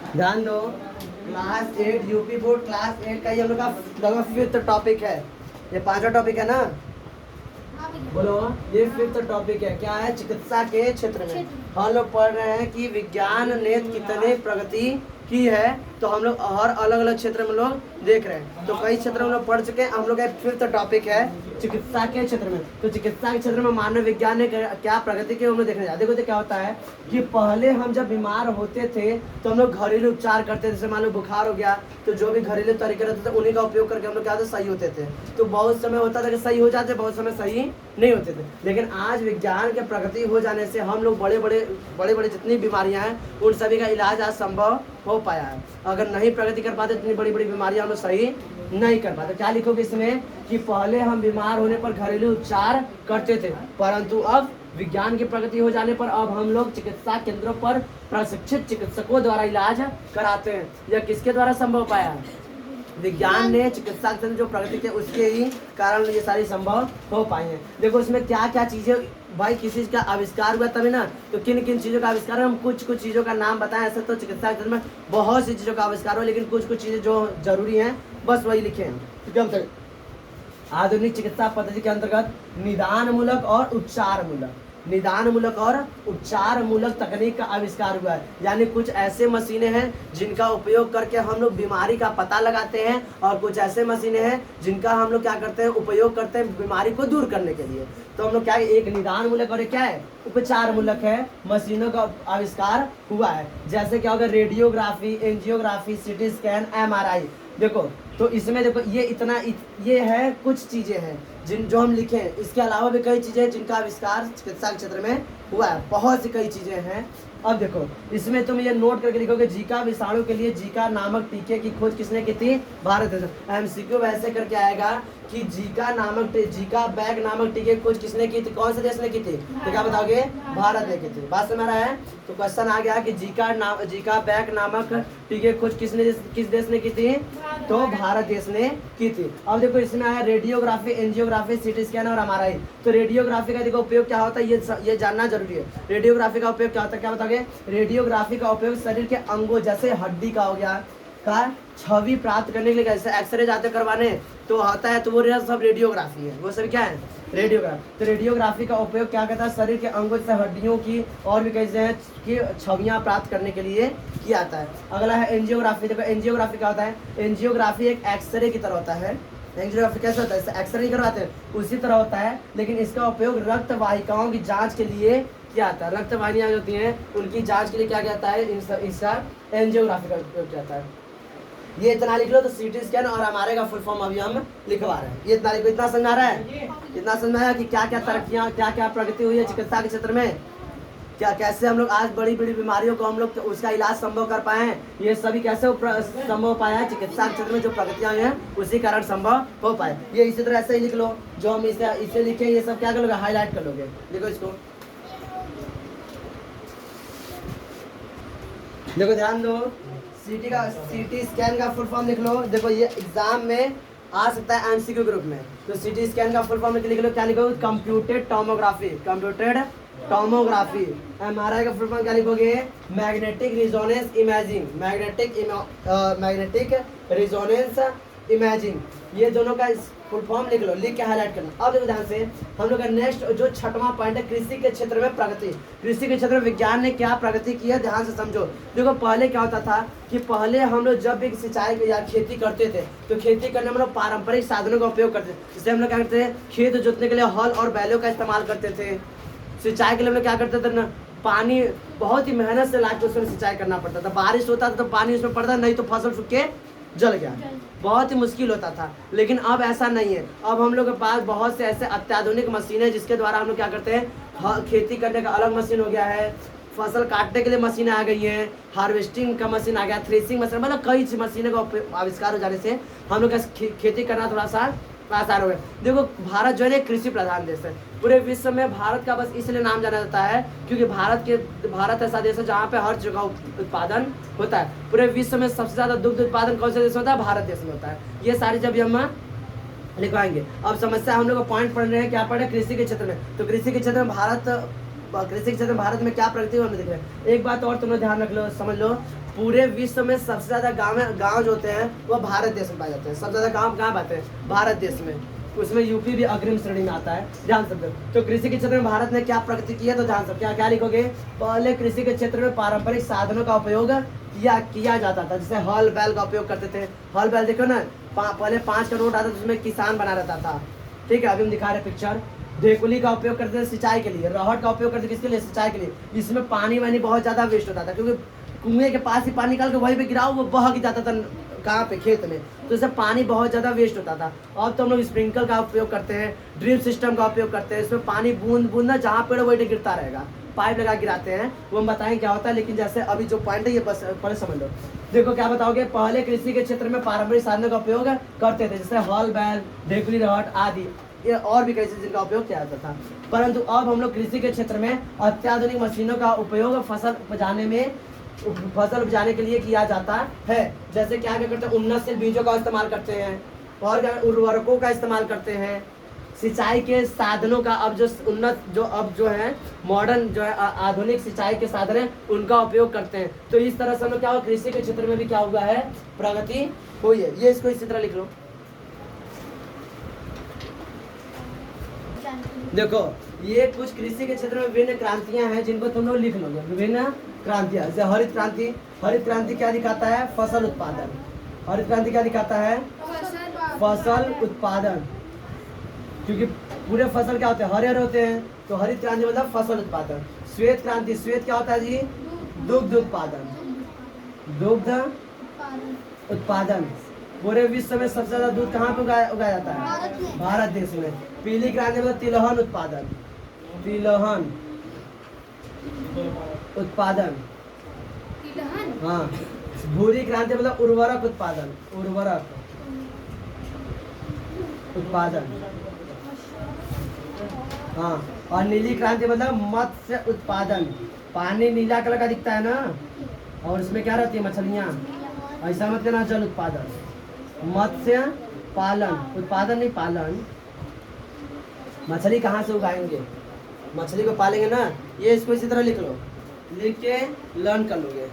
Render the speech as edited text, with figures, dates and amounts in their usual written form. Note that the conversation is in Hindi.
ध्यान दो, क्लास 8 यूपी बोर्ड क्लास 8 का ये हम लोग का लगभग 5th टॉपिक है। ये 5वां टॉपिक है ना, बोलो। ये 5th टॉपिक है, क्या है? चिकित्सा के क्षेत्र में हम लोग पढ़ रहे हैं कि विज्ञान ने कितने प्रगति की है। तो हम लोग हर अलग अलग क्षेत्र में लोग देख रहे हैं, तो कई क्षेत्र में लोग पढ़ चुके हैं। हम लोग का 5th टॉपिक है चिकित्सा के क्षेत्र में। तो चिकित्सा के क्षेत्र में मानव विज्ञान ने क्या प्रगति की, हम लोग देखने जाते। देखो तो क्या होता है कि पहले हम जब बीमार होते थे तो हम लोग घरेलू उपचार करते थे। जैसे मान लो बुखार हो गया तो जो भी घरेलू तरीके रहते थे उन्हीं का उपयोग करके हम लोग क्या होते सही होते थे। तो बहुत समय होता था कि सही हो जाते, बहुत समय सही नहीं होते थे। लेकिन आज विज्ञान के प्रगति हो जाने से हम लोग बड़े बड़े जितनी बीमारियां हैं उन सभी का इलाज आज संभव हो पाया है। अगर नहीं प्रगति कर पाते इतनी बड़ी बड़ी बीमारियां हम लोग सही नहीं कर पाते। क्या लिखोगे इसमें कि पहले हम बीमार होने पर घरेलू उपचार करते थे, परंतु अब विज्ञान की प्रगति हो जाने पर अब हम लोग चिकित्सा केंद्रों पर प्रशिक्षित चिकित्सकों द्वारा इलाज कराते हैं। यह किसके द्वारा संभव पाया है? विज्ञान ने चिकित्सा के जो प्रगति के उसके ही कारण ये सारी संभव हो पाई है। देखो इसमें क्या क्या चीजें भाई, किसी चीज का आविष्कार हुआ तभी ना, तो किन किन चीजों का आविष्कार है हम कुछ चीजों का नाम बताएं। ऐसे तो चिकित्सा के में बहुत सी चीजों का आविष्कार हो, लेकिन कुछ चीजें जो जरूरी हैं बस वही लिखे हैं। आधुनिक चिकित्सा पद्धति के अंतर्गत निदान मूलक और उपचार मूलक तकनीक का आविष्कार हुआ है। यानी कुछ ऐसे मशीनें हैं जिनका उपयोग करके हम लोग बीमारी का पता लगाते हैं, और कुछ ऐसे मशीनें हैं जिनका हम लोग क्या करते हैं, उपयोग करते हैं बीमारी को दूर करने के लिए। तो हम लोग क्या है, एक निदान मूलक और एक क्या है, उपचार मूलक है मशीनों का आविष्कार हुआ है। जैसे क्या होगा, radiography, angiography, CT scan, MRI। देखो तो इसमें देखो ये है कुछ चीजें हैं जो हम लिखे हैं। इसके अलावा भी कई चीजें हैं जिनका आविष्कार चिकित्सा के क्षेत्र में हुआ है। बहुत सी कई चीजें हैं। अब देखो इसमें तुम ये नोट करके लिखोगे, जीका विषाणु के लिए जीका नामक टीके की खोज किसने की थी? भारत देश। MCQ वैसे करके आएगा कि जीका बैग नामक टीके की खोज किसने की थी? कौन से देश ने की थी? तो क्या बताओगे? भारत ने की थी। बात समझ रहा है? तो क्वेश्चन आ गया कि जीका बैग नामक टीके की खोज किस देश ने की थी? तो भारत देश ने की थी। अब देखो इसमें आया रेडियोग्राफी, एंजियोग्राफी, सीटी स्कैन और MRI। तो रेडियोग्राफी का देखो उपयोग क्या होता है, ये जानना जरूरी है। रेडियोग्राफी का उपयोग क्या होता है, क्या बताओगे? रेडियोग्राफी का उपयोग शरीर के अंगों जैसे हड्डी का हो गया का छवि प्राप्त करने के लिए, जैसे एक्सरे जाते करवाने तो आता है, तो वो सब रेडियोग्राफी है। वो सब क्या है? रेडियोग्राफी। तो रेडियोग्राफी का उपयोग क्या करता है? शरीर के अंगों से हड्डियों की और भी कैसे हैं कि छवियां प्राप्त करने के लिए किया जाता है। अगला है एंजियोग्राफी। देखो एंजियोग्राफी क्या होता है? एंजियोग्राफी एक एक्सरे की तरह होता है। एंजियोग्राफी कैसे होता है? एक्सरे नहीं करवाते हैं उसी तरह होता है, लेकिन इसका उपयोग रक्त वाहिकाओं की जाँच के लिए किया जाता है। रक्त वाहिनियाँ जो होती हैं उनकी जाँच के लिए क्या जाता है? इसका एंजियोग्राफी का उपयोग किया जाता है। ये इतना लिख लो। तो सीटी स्कैन और MRI का फुल फॉर्म अभी हम लिखवा रहे हैं। ये इतना लिखो। इतना समझ आ रहा है? इतना समझ आया कि क्या क्या तरक्कियाँ, क्या क्या प्रगति हुई है चिकित्सा के क्षेत्र में, क्या कैसे हम लोग आज बड़ी बड़ी बीमारियों को हम लोग उसका इलाज संभव कर पाए हैं। ये सभी कैसे संभव पाया है? चिकित्सा के क्षेत्र में जो प्रगतियाँ हुई हैं उसी कारण संभव हो पाए। ये इसी तरह ऐसे ही लिख लो जो हम इसे लिखे। ये सब क्या कर लोगे? हाईलाइट कर लोगे। देखो इसको, देखो ध्यान दो। सीटी स्कैन का फुल फॉर्म लिख लो। देखो ये एग्जाम में आ सकता है MCQ ग्रुप में। तो सीटी स्कैन का फुल फॉर्म लिख लो। क्या लिखोगे? Computed tomography. MRI का फुल फॉर्म क्या लिखोगे? Magnetic resonance imaging. ये दोनों का फुल फॉर्म लिख लो, लिख के हाईलाइट करना। अब देखो ध्यान से, हम लोग का नेक्स्ट जो 6वां पॉइंट है, कृषि के क्षेत्र में प्रगति। कृषि के क्षेत्र में विज्ञान ने क्या प्रगति की है, ध्यान से समझो। देखो पहले क्या होता था कि पहले हम लोग जब भी सिंचाई या खेती करते थे तो खेती करने में लोग पारंपरिक साधनों का उपयोग करते थे। जैसे हम लोग क्या करते थे, खेत जोतने के लिए हल और बैलों का इस्तेमाल करते थे। सिंचाई के लिए हम लोग क्या करते थे ना, पानी बहुत ही मेहनत से लाके उसमें सिंचाई करना पड़ता था। बारिश होता था तो पानी उसमें पड़ता, नहीं तो फसल सूख के जल गया, बहुत ही मुश्किल होता था। लेकिन अब ऐसा नहीं है। अब हम लोग के पास बहुत से ऐसे अत्याधुनिक मशीन है जिसके द्वारा हम लोग क्या करते हैं, खेती करने का अलग मशीन हो गया है, फसल काटने के लिए मशीनें आ गई हैं, हार्वेस्टिंग का मशीन आ गया, थ्रेसिंग मशीन, मतलब कई मशीनों का आविष्कार हो जाने से हम लोग का खेती करना थोड़ा सा आसान हो गया। देखो भारत जो है कृषि प्रधान देश है। पूरे विश्व में भारत का बस इसलिए नाम जाना जाता है क्योंकि भारत ऐसा देश है जहाँ पे हर जगह उत्पादन होता है। पूरे विश्व में सबसे ज़्यादा दुग्ध उत्पादन कौन से देश में होता है? भारत देश में होता है। ये सारी जब हम लिखवाएंगे। अब समस्या हम लोग पॉइंट पढ़ रहे हैं, क्या पढ़ रहे हैं? कृषि के क्षेत्र में। तो कृषि के क्षेत्र में भारत कृषि क्षेत्र में भारत में क्या प्रगति हुआ, हम देख रहे हैं। एक बात और तुम लोग ध्यान रख लो, समझ लो, पूरे विश्व में सबसे ज्यादा गांव जो होते हैं वो भारत देश में पाए जाते हैं। सबसे ज्यादा गांव कहाँ पाते हैं, भारत देश में। उसमें यूपी भी अग्रिम श्रेणी में आता है, ध्यान सकते। तो कृषि के क्षेत्र में भारत ने क्या प्रगति की है, तो ध्यान सकते, क्या लिखोगे, पहले कृषि के क्षेत्र में पारंपरिक साधनों का उपयोग किया जाता था। जैसे हल बैल का उपयोग करते थे। हल बैल देखो ना, पहले 5 का नोट आता था, उसमें किसान बना रहता था, ठीक है। अभी हम दिखा रहे पिक्चर। ढेकुली का उपयोग करते थे सिंचाई के लिए। रहट का उपयोग करते किसके लिए, सिंचाई के लिए। इसमें पानी वानी बहुत ज्यादा वेस्ट होता था, क्योंकि कुएं के पास ही पानी निकाल के वहीं पे गिराओ, वो बह के जाता था कहाँ पे, खेत में। तो इससे पानी बहुत ज़्यादा वेस्ट होता था। अब तो हम लोग स्प्रिंकल का उपयोग करते हैं, ड्रिप सिस्टम का उपयोग करते हैं। इसमें पानी बूंद बूंद ना जहाँ पेड़ वहीं गिरता रहेगा, पाइप लगा गिराते हैं, वो हम बताएं क्या होता है। लेकिन जैसे अभी जो पॉइंट है ये बस पहले समझ लो। देखो क्या बताओगे, पहले कृषि के क्षेत्र में पारंपरिक साधनों का उपयोग करते थे, जैसे हल बैल, ढेकुली, रहट आदि, ये और भी कई चीज़ जिनका उपयोग किया जाता था। परंतु अब हम लोग कृषि के क्षेत्र में अत्याधुनिक मशीनों का उपयोग फसल उपजाने के लिए किया जाता है। जैसे क्या क्या करते हैं, उन्नतशील बीजों का इस्तेमाल करते हैं, और उर्वरकों का इस्तेमाल करते हैं। सिंचाई के साधनों का अब जो है मॉडर्न जो है आधुनिक सिंचाई के साधन है, उनका उपयोग करते हैं। तो इस तरह से हम लोग क्या हुआ, कृषि के क्षेत्र में भी क्या हुआ है, प्रगति हुई है। ये इसको इसी तरह लिख लो। देखो ये कुछ कृषि के क्षेत्र में विभिन्न क्रांतियां हैं जिनको तुम लोग लिख लोगे। विभिन्न क्रांतियां, जैसे हरित क्रांति। हरित क्रांति क्या दिखाता है, फसल उत्पादन। हरित क्रांति क्या दिखाता है, फसल उत्पादन, क्योंकि पूरे फसल क्या होते हैं, हरे हरे होते हैं। तो हरित क्रांति मतलब फसल उत्पादन। श्वेत क्रांति, श्वेत क्या होता है जी, दुग्ध उत्पादन। दुग्ध उत्पादन, पूरे विश्व में सबसे ज्यादा दूध कहाँ पे उगाया जाता है, भारत देश में। पीली क्रांति मतलब तिलहन उत्पादन। तिलहन उत्पादन, हाँ। भूरी क्रांति मतलब उर्वरक उत्पादन। उर्वरक उत्पादन, हाँ। और नीली क्रांति मतलब मत्स्य उत्पादन। पानी नीला कलर का दिखता है ना, और उसमें क्या रहती है, मछलियाँ। ऐसा मत कहना, जल उत्पादन। मत्स्य पालन, उत्पादन नहीं, पालन। मछली कहाँ से उगाएंगे, मछली को पालेंगे ना। ये इसको इसी तरह लिख लो, लिख के लर्न कर लोगे।